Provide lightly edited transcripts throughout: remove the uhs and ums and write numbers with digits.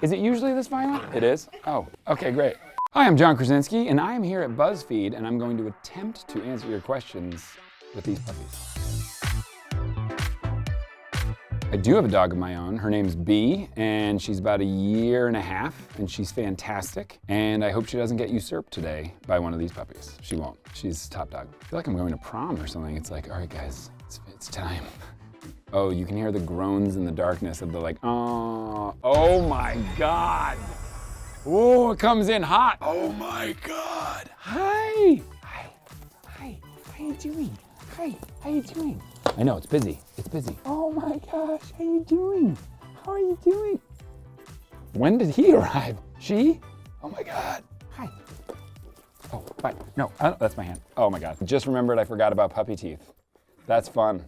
Is it usually this violent? It is? Oh, okay, great. Hi, I'm John Krasinski, and I am here at BuzzFeed, and I'm going to attempt to answer your questions with these puppies. I do have a dog of my own. Her name's Bee, and she's about 1.5 years, and she's fantastic. And I hope she doesn't get usurped today by one of these puppies. She won't. She's top dog. I feel like I'm going to prom or something. It's like, all right, guys, it's time. Oh, you can hear the groans in the darkness of the like, oh my God. Oh, it comes in hot. Oh my God. Hi. Hi. Hi. How you doing? Hi. How you doing? I know, it's busy. It's busy. Oh my gosh, how you doing? How are you doing? When did he arrive? She? Oh my God. Hi. Oh, bye. No, that's my hand. Oh my God. Just remembered I forgot about puppy teeth. That's fun.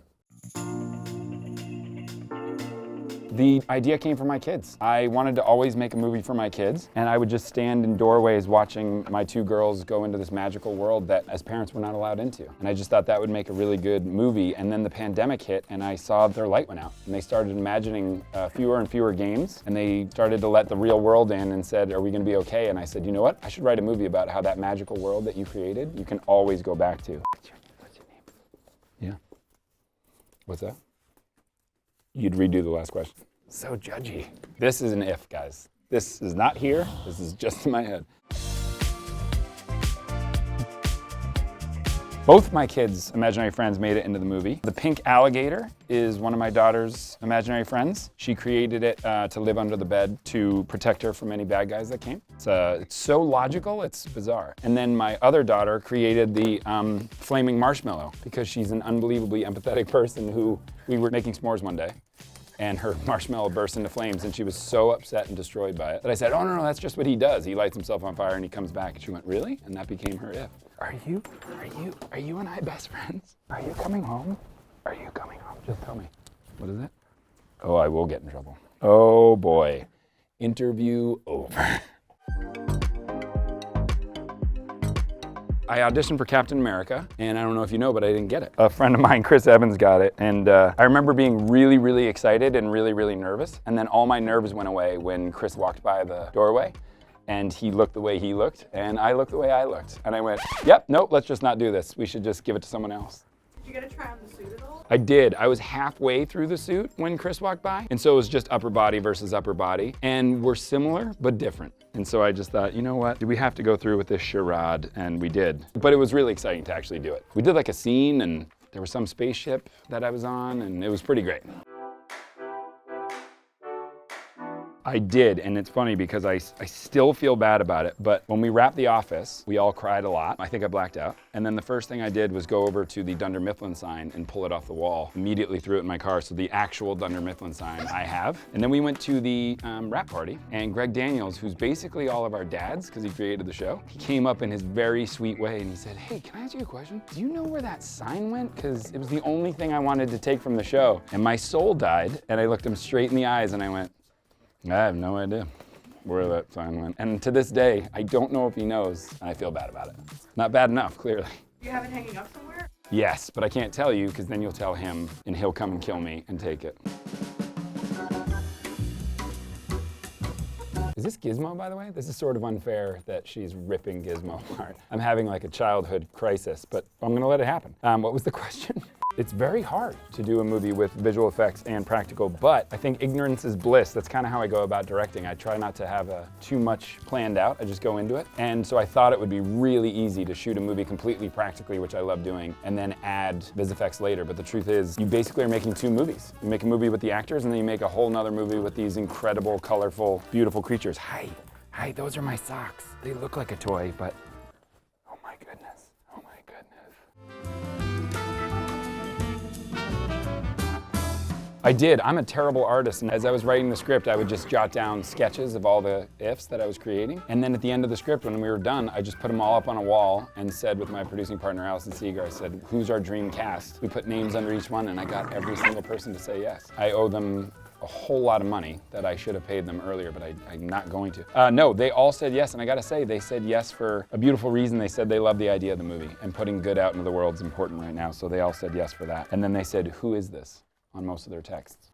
The idea came from my kids. I wanted to always make a movie for my kids, and I would just stand in doorways watching my 2 girls go into this magical world that as parents we're not allowed into. And I just thought that would make a really good movie, and then the pandemic hit and I saw their light went out. And they started imagining fewer and fewer games, and they started to let the real world in and said, are we gonna be okay? And I said, you know what? I should write a movie about how that magical world that you created, you can always go back to. What's your name? Yeah. What's that? You'd redo the last question. So judgy. This is an if, guys. This is not here. This is just in my head. Both my kids' imaginary friends made it into the movie. The pink alligator is one of my daughter's imaginary friends. She created it to live under the bed to protect her from any bad guys that came. It's so logical, it's bizarre. And then my other daughter created the flaming marshmallow because she's an unbelievably empathetic person who we were making s'mores one day. And her marshmallow burst into flames, and she was so upset and destroyed by it that I said, oh no, that's just what he does. He lights himself on fire and he comes back. And she went, really? And that became her if. Are you and I best friends? Are you coming home? Are you coming home? Just tell me. What is it? Oh, I will get in trouble. Oh boy. Interview over. I auditioned for Captain America, and I don't know if you know, but I didn't get it. A friend of mine, Chris Evans, got it, and I remember being really, really excited and really, really nervous, and then all my nerves went away when Chris walked by the doorway, and he looked the way he looked, and I looked the way I looked. And I went, yep, nope, let's just not do this. We should just give it to someone else. Did you get to try on the suit at all? I did. I was halfway through the suit when Chris walked by, and so it was just upper body versus upper body, and we're similar, but different. And so I just thought, you know what, we have to go through with this charade, and we did. But it was really exciting to actually do it. We did like a scene, and there was some spaceship that I was on, and it was pretty great. I did, and it's funny because I still feel bad about it, but when we wrapped The Office, we all cried a lot. I think I blacked out. And then the first thing I did was go over to the Dunder Mifflin sign and pull it off the wall. Immediately threw it in my car, so the actual Dunder Mifflin sign I have. And then we went to the wrap party, and Greg Daniels, who's basically all of our dads, because he created the show, he came up in his very sweet way and he said, hey, can I ask you a question? Do you know where that sign went? Because it was the only thing I wanted to take from the show. And my soul died, and I looked him straight in the eyes and I went, I have no idea where that sign went. And to this day, I don't know if he knows, and I feel bad about it. Not bad enough, clearly. Do you have it hanging up somewhere? Yes, but I can't tell you because then you'll tell him and he'll come and kill me and take it. Is this Gizmo, by the way? This is sort of unfair that she's ripping Gizmo apart. I'm having like a childhood crisis, but I'm gonna let it happen. What was the question? It's very hard to do a movie with visual effects and practical, but I think ignorance is bliss. That's kind of how I go about directing. I try not to have too much planned out. I just go into it. And so I thought it would be really easy to shoot a movie completely practically, which I love doing, and then add vis effects later. But the truth is, you basically are making 2 movies. You make a movie with the actors, and then you make a whole nother movie with these incredible, colorful, beautiful creatures. Hi, those are my socks. They look like a toy, but oh my goodness, oh my goodness. I did. I'm a terrible artist, and as I was writing the script, I would just jot down sketches of all the ifs that I was creating. And then at the end of the script, when we were done, I just put them all up on a wall and said with my producing partner, Allison Seeger, I said, who's our dream cast? We put names under each one, and I got every single person to say yes. I owe them a whole lot of money that I should have paid them earlier, but I'm not going to. No, they all said yes, and I gotta say, they said yes for a beautiful reason. They said they love the idea of the movie, and putting good out into the world is important right now, so they all said yes for that. And then they said, who is this? On most of their texts.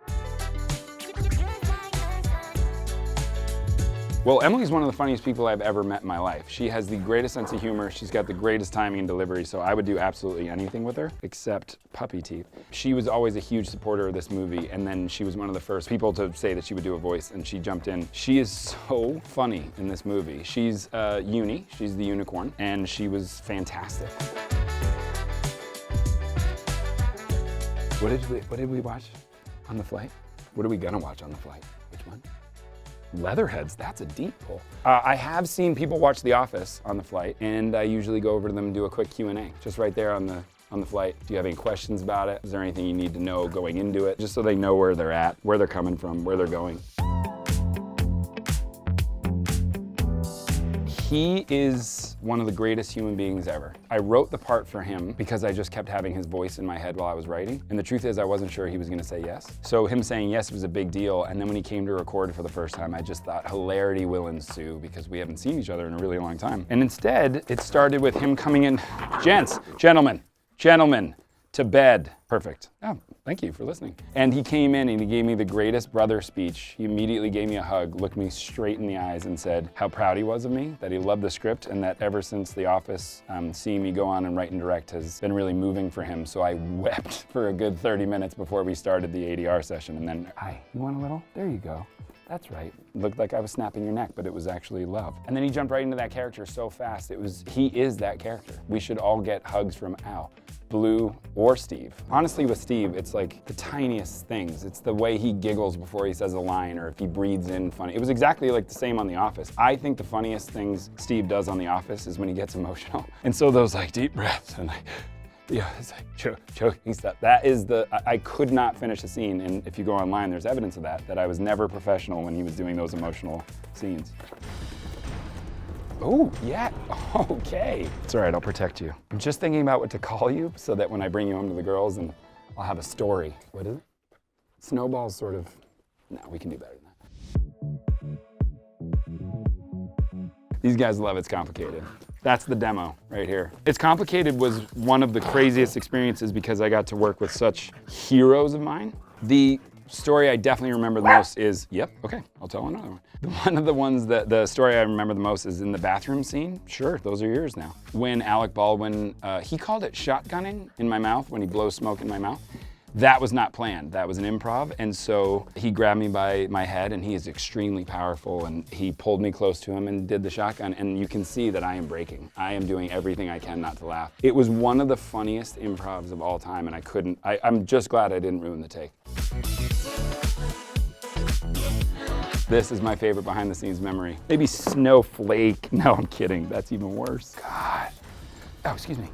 Well, Emily's one of the funniest people I've ever met in my life. She has the greatest sense of humor. She's got the greatest timing and delivery, so I would do absolutely anything with her, except puppy teeth. She was always a huge supporter of this movie, and then she was one of the first people to say that she would do a voice, and she jumped in. She is so funny in this movie. She's Uni, she's the unicorn, and she was fantastic. What did we watch on the flight? What are we gonna watch on the flight? Which one? Leatherheads, that's a deep pull. I have seen people watch The Office on the flight, and I usually go over to them and do a quick Q&A, just right there on the flight. Do you have any questions about it? Is there anything you need to know going into it? Just so they know where they're at, where they're coming from, where they're going. He is one of the greatest human beings ever. I wrote the part for him because I just kept having his voice in my head while I was writing. And the truth is I wasn't sure he was gonna say yes. So him saying yes was a big deal. And then when he came to record for the first time, I just thought hilarity will ensue because we haven't seen each other in a really long time. And instead, it started with him coming in, gentlemen, to bed. Perfect. Oh, thank you for listening. And he came in and he gave me the greatest brother speech. He immediately gave me a hug, looked me straight in the eyes and said how proud he was of me, that he loved the script, and that ever since The Office, seeing me go on and write and direct has been really moving for him. So I wept for a good 30 minutes before we started the ADR session. And then, hi, you want a little? There you go. That's right. It looked like I was snapping your neck, but it was actually love. And then he jumped right into that character so fast. He is that character. We should all get hugs from Al, Blue, or Steve. Honestly, with Steve, it's like the tiniest things. It's the way he giggles before he says a line, or if he breathes in funny. It was exactly like the same on The Office. I think the funniest things Steve does on The Office is when he gets emotional. And so those like deep breaths and like, yeah, it's like choking stuff. That is I could not finish a scene, and if you go online, there's evidence of that I was never professional when he was doing those emotional scenes. Oh, yeah, okay. It's all right, I'll protect you. I'm just thinking about what to call you so that when I bring you home to the girls, and I'll have a story. What is it? Snowball's sort of, no, we can do better than that. These guys love It's Complicated. That's the demo right here. It's Complicated was one of the craziest experiences because I got to work with such heroes of mine. The story I definitely remember the most is, yep, okay, I'll tell another one. One of the ones the story I remember the most is in the bathroom scene. Sure, those are yours now. When Alec Baldwin, he called it shotgunning in my mouth when he blows smoke in my mouth. That was not planned, that was an improv, and so he grabbed me by my head, and he is extremely powerful, and he pulled me close to him and did the shotgun, and you can see that I am breaking. I am doing everything I can not to laugh. It was one of the funniest improvs of all time, and I'm just glad I didn't ruin the take. This is my favorite behind the scenes memory. Maybe Snowflake. No, I'm kidding, that's even worse. God. Oh, excuse me.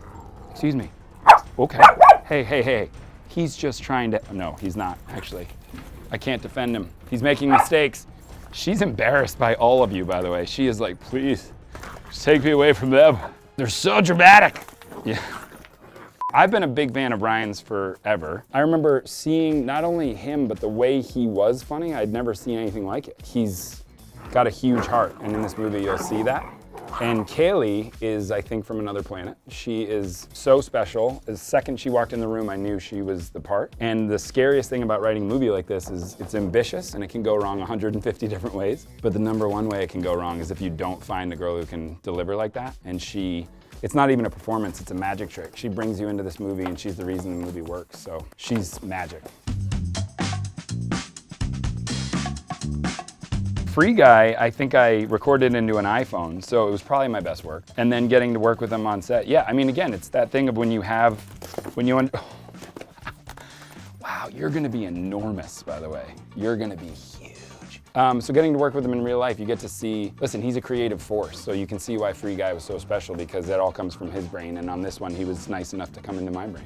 Okay, hey. He's just trying to, no, he's not, actually. I can't defend him. He's making mistakes. She's embarrassed by all of you, by the way. She is like, please, just take me away from them. They're so dramatic. Yeah. I've been a big fan of Ryan's forever. I remember seeing not only him, but the way he was funny. I'd never seen anything like it. He's got a huge heart, and in this movie you'll see that. And Kaylee is, I think, from another planet. She is so special. The second she walked in the room, I knew she was the part. And the scariest thing about writing a movie like this is it's ambitious and it can go wrong 150 different ways. But the number one way it can go wrong is if you don't find a girl who can deliver like that. And it's not even a performance, it's a magic trick. She brings you into this movie and she's the reason the movie works. So she's magic. Free Guy, I think I recorded into an iPhone, so it was probably my best work. And then getting to work with him on set. Yeah, I mean, again, it's that thing of wow, you're gonna be enormous, by the way. You're gonna be huge. So getting to work with him in real life, you get to see, listen, he's a creative force, so you can see why Free Guy was so special because it all comes from his brain, and on this one, he was nice enough to come into my brain.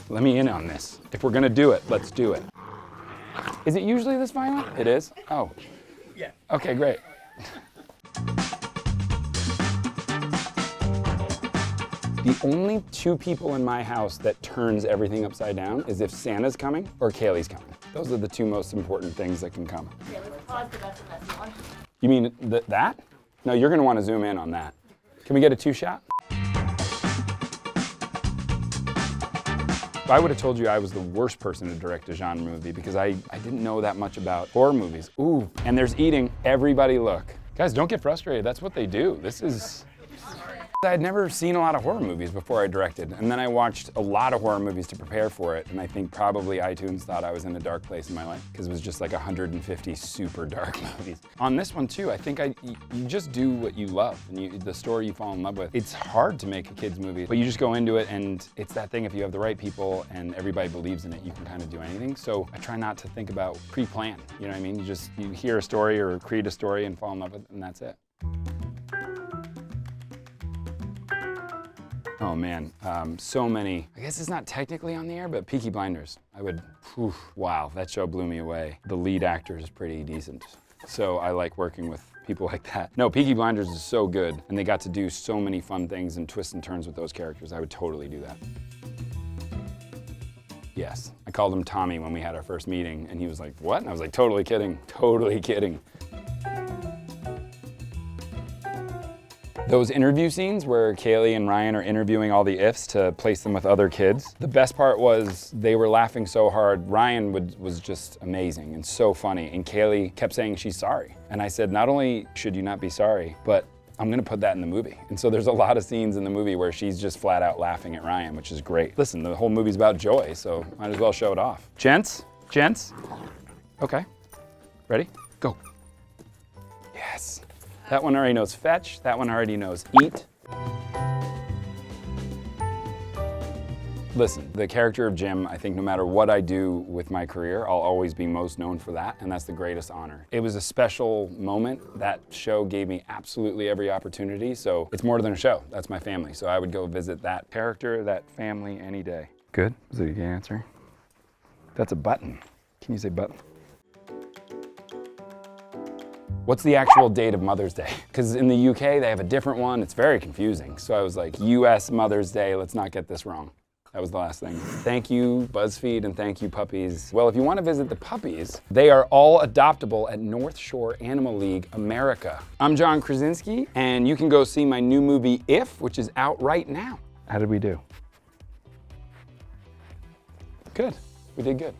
Let me in on this. If we're gonna do it, let's do it. Is it usually this violent? It is? Oh. Yeah. Okay, great. The only two people in my house that turns everything upside down is if Santa's coming or Kaylee's coming. Those are the two most important things that can come. Okay, let's pause the best and messy one. You mean that? No, you're gonna wanna zoom in on that. Can we get a two-shot? I would have told you I was the worst person to direct a genre movie because I didn't know that much about horror movies. Ooh, and there's eating. Everybody look. Guys, don't get frustrated. That's what they do. I had never seen a lot of horror movies before I directed, and then I watched a lot of horror movies to prepare for it, and I think probably iTunes thought I was in a dark place in my life, because it was just like 150 super dark movies. On this one too, I think you just do what you love, and the story you fall in love with. It's hard to make a kid's movie, but you just go into it, and it's that thing, if you have the right people and everybody believes in it, you can kind of do anything. So I try not to think about pre-plan, you know what I mean? You hear a story or create a story and fall in love with it, and that's it. Oh man, so many. I guess it's not technically on the air, but Peaky Blinders. Wow, that show blew me away. The lead actor is pretty decent, so I like working with people like that. No, Peaky Blinders is so good, and they got to do so many fun things and twists and turns with those characters. I would totally do that. Yes, I called him Tommy when we had our first meeting, and he was like, what? And I was like, totally kidding, totally kidding. Those interview scenes where Kaylee and Ryan are interviewing all the ifs to place them with other kids. The best part was they were laughing so hard. Ryan was just amazing and so funny. And Kaylee kept saying she's sorry. And I said, not only should you not be sorry, but I'm gonna put that in the movie. And so there's a lot of scenes in the movie where she's just flat out laughing at Ryan, which is great. Listen, the whole movie's about joy, so might as well show it off. Gents? Okay, ready? Go. Yes. That one already knows fetch, that one already knows eat. Listen, the character of Jim, I think no matter what I do with my career, I'll always be most known for that, and that's the greatest honor. It was a special moment. That show gave me absolutely every opportunity, so it's more than a show. That's my family, so I would go visit that character, that family, any day. Good? Was it a good answer? That's a button. Can you say button? What's the actual date of Mother's Day? Because in the UK, they have a different one. It's very confusing. So I was like, US Mother's Day, let's not get this wrong. That was the last thing. Thank you, BuzzFeed, and thank you, Puppies. Well, if you want to visit the Puppies, they are all adoptable at North Shore Animal League America. I'm John Krasinski, and you can go see my new movie, If, which is out right now. How did we do? Good. We did good.